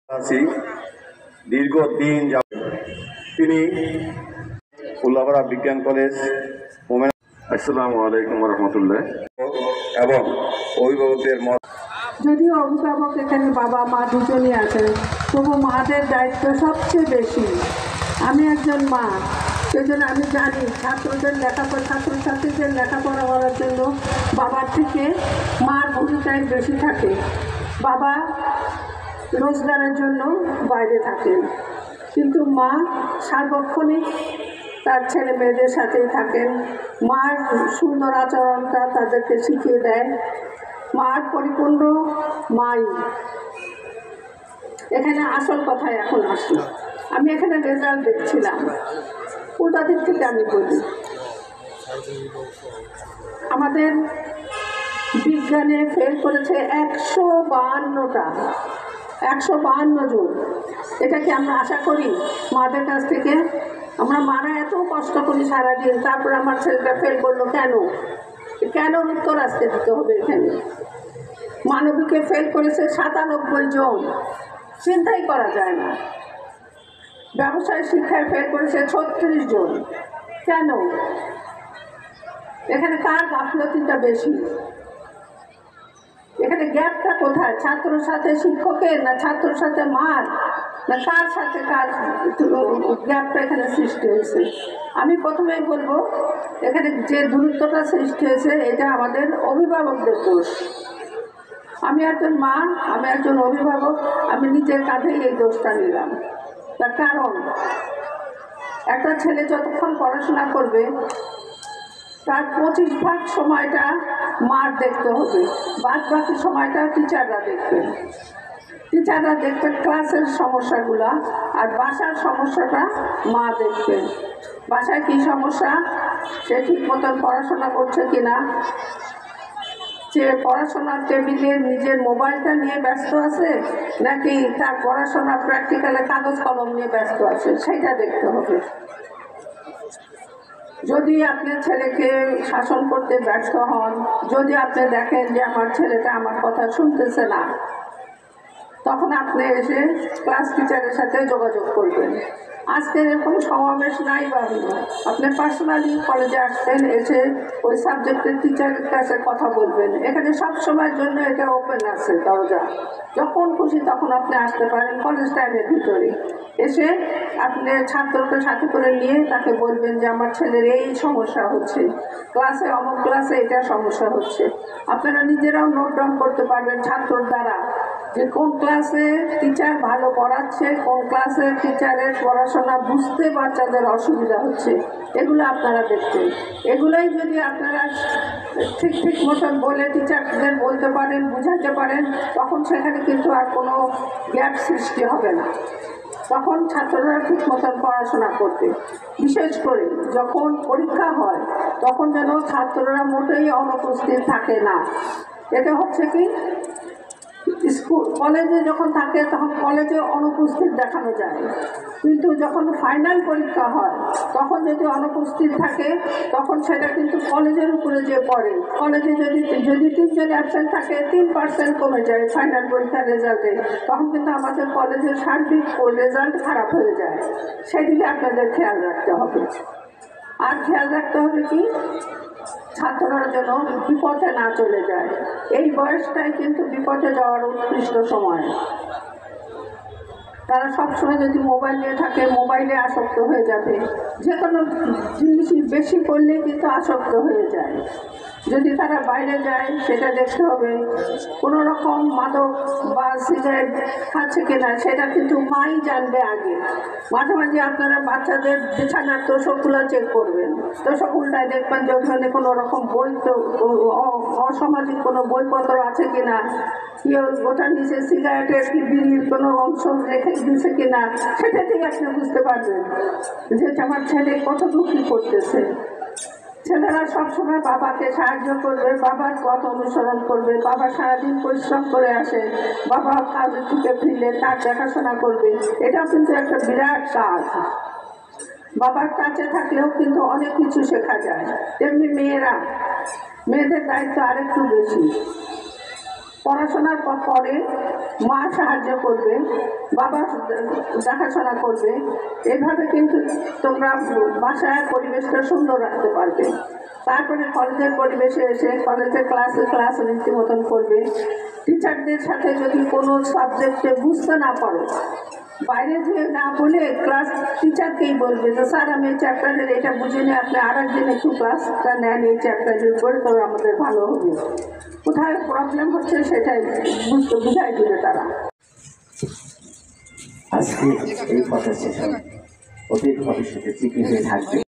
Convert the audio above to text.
আছি দীর্ঘদিন যাবে। তিনি উল্লাপাড়া বিজ্ঞান কলেজ। আসসালামু আলাইকুম রহমতুল্লাহ। এবং অভিভাবকদের মত, যদিও অভিভাবক এখানে বাবা মা দুজনই আছেন, তবু মাদের দায়িত্ব সবচেয়ে বেশি। আমি একজন মা, সেজন্য আমি জানি ছাত্রছাত্রীদের লেখাপড়া করার জন্য বাবার থেকে মার ভূমিকাই বেশি থাকে। বাবা রোজগারের জন্য বাইরে থাকেন, কিন্তু মা সার্বক্ষণিক তার ছেলে মেয়েদের সাথেই থাকেন। মার সুন্দর আচরণটা তাদেরকে শিখিয়ে দেয়। মার পরিপূর্ণ মাই। এখানে আসল কথায় এখন আসি। আমি এখানে রেজাল্ট দেখছিলাম, উল্টা দিক থেকে আমি বলি, আমাদের বিজ্ঞানে ফেল করেছে 152টা, 152 জন। এটা কি আমরা আশা করি মাদের কাছ থেকে? আমরা মারা এত কষ্ট করি সারাদিন, তারপরে আমার ছেলেটা ফেল করলো কেন? কেন উত্তর আসতে দিতে হবে এখানে? মানবিকে ফেল করেছে 97 জন, চিন্তাই করা যায় না। ব্যবসায় শিক্ষায় ফেল করেছে 36 জন। কেন? এখানে কার গাফলতিটা বেশি? এখানে গ্যাপটা কোথায়? ছাত্রর সাথে শিক্ষকের, না ছাত্রর সাথে মার, না কার সাথে কার গ্যাপটা এখানে সৃষ্টি হয়েছে? আমি প্রথমেই বলবো, এখানে যে দূরত্বটা সৃষ্টি হয়েছে এটা আমাদের অভিভাবকদের দোষ। আমি একজন মা, আমি একজন অভিভাবক, আমি নিজের কাঁধেই এই দোষটা নিলাম। তার কারণ, একটা ছেলে যতক্ষণ পড়াশোনা করবে তার 25 ভাগ সময়টা মার দেখতে হবে, বাদ বাকি সময়টা টিচাররা দেখবেন। টিচাররা দেখবেন ক্লাসের সমস্যাগুলা, আর বাসার সমস্যাটা মা দেখবেন। বাসায় কী সমস্যা, সে ঠিক মতন পড়াশোনা করছে কিনা, সে পড়াশোনার টেবিলে নিজের মোবাইলটা নিয়ে ব্যস্ত আছে, নাকি তার পড়াশোনা প্র্যাকটিক্যালে কাগজ কলম নিয়ে ব্যস্ত আছে, সেটা দেখতে হবে। যদি আপনি ছেলেকে শাসন করতে ব্যর্থ হন, যদি আপনি দেখেন যে আমার ছেলেটা আমার কথা শুনতেছে না, তখন আপনি এসে ক্লাস টিচারের সাথে যোগাযোগ করবেন। আজকে এরকম সমাবেশ নাই ভাবলো, আপনি পার্সোনালি কলেজে আসবেন, এসে ওই সাবজেক্টের টিচারের কাছে কথা বলবেন। এখানে সব সময়ের জন্য এটা ওপেন আছে দরজা, যখন খুশি তখন আপনি আসতে পারেন কলেজ টাইমের ভিতরে। এসে আপনি ছাত্রকে সাথে করে নিয়ে তাকে বলবেন যে আমার ছেলের এই সমস্যা হচ্ছে, ক্লাসে অমুক ক্লাসে এটা সমস্যা হচ্ছে। আপনারা নিজেরাও নোট ডাউন করতে পারবেন ছাত্রর দ্বারা, যে কোন ক্লাসে টিচার ভালো পড়াচ্ছে, কোন ক্লাসে টিচারের পড়াশোনা বুঝতে বাচ্চাদের অসুবিধা হচ্ছে, এগুলো আপনারা দেখবেন। এগুলোই যদি আপনারা ঠিক মতন বলে টিচারদের বলতে পারেন, বুঝাতে পারেন, তখন সেখানে কিন্তু আর কোনো গ্যাপ সৃষ্টি হবে না। তখন ছাত্ররা ঠিক মতন পড়াশোনা করবে। বিশেষ করে যখন পরীক্ষা হয়, তখন যেন ছাত্ররা মোটেই অনুপস্থিত থাকে না। এটা হচ্ছে কি, স্কুল কলেজে যখন থাকে তখন কলেজে অনুপস্থিত দেখানো যায়, কিন্তু যখন ফাইনাল পরীক্ষা হয় তখন যদি অনুপস্থিত থাকে, তখন সেটা কিন্তু কলেজের উপরে যে পড়ে। কলেজে যদি 3 জন অ্যাবসেন্ট থাকে, 3% কমে যায় ফাইনাল পরীক্ষার রেজাল্টে, তখন কিন্তু আমাদের কলেজের সার্বিক রেজাল্ট খারাপ হয়ে যায়। সেদিকে আপনাদের খেয়াল রাখতে হবে। আর খেয়াল রাখতে হবে কি, ছাত্ররা যেন বিপথে না চলে যায়। এই বয়সটাই কিন্তু বিপথে যাওয়ার উৎকৃষ্ট সময়। তারা সবসময় যদি মোবাইল নিয়ে থাকে, মোবাইলে আসক্ত হয়ে যাবে। যে কোনো জিনিসই বেশি করলে কিন্তু আসক্ত হয়ে যায়। যদি তারা বাইরে যায়, সেটা দেখতে হবে। কোনো রকম মাদক বা সিগারেট খাচ্ছে কিনা সেটা কিন্তু মাই জানবে আগে। মাঝে মাঝে আপনারা বাচ্চাদের বিছানার তোষকগুলো চেক করবেন। তোষক উল্টায় দেখবেন যে ওখানে কোনো রকম বই, অসামাজিক কোনো বইপত্র আছে কিনা, কেউ ওটার নিচে সিগারেটের কি বিড়ির কোনো অংশ রেখে দিচ্ছে কিনা, সেটা থেকে আপনি বুঝতে পারবেন যে আমার ছেলে কতটুকু কী করতেছে। ছেলেরা সবসময় বাবাকে সাহায্য করবে, বাবার পথ অনুসরণ করবে। বাবা সারাদিন পরিশ্রম করে আসে, বাবা কাজের থেকে ফিরলে তার দেখাশোনা করবে। এটা কিন্তু একটা বিরাট কাজ। বাবার কাছে থাকলেও কিন্তু অনেক কিছু শেখা যায়। তেমনি মেয়েদের দায়িত্ব আরেকটু বেশি। পড়াশোনার পরে মা সাহায্য করবে, বাবা দেখাশোনা করবে। এভাবে কিন্তু তোমরা বাসায় পরিবেশটা সুন্দর রাখতে পারবে। তারপরে কলেজের পরিবেশে এসে কলেজের ক্লাস রীতি মতন করবে। টিচারদের সাথে যদি কোনো সাবজেক্টে বুঝতে না পারো, বাইরে থেকে না বলে ক্লাস টিচারকেই বলবে যে স্যার আমি এই চ্যাপ্টারের এটা বুঝিনি, আপনি আর একদিন একটু ক্লাসটা নেন এই চ্যাপ্টারের উপরে, তবে আমাদের ভালো হবে। কোথায় প্রবলেম হচ্ছে সেটাই বুঝাই দিবে তারা। আজকে এই কথা সেশন অতীত ভবিষ্যতে স্বীকৃতি থাকবে।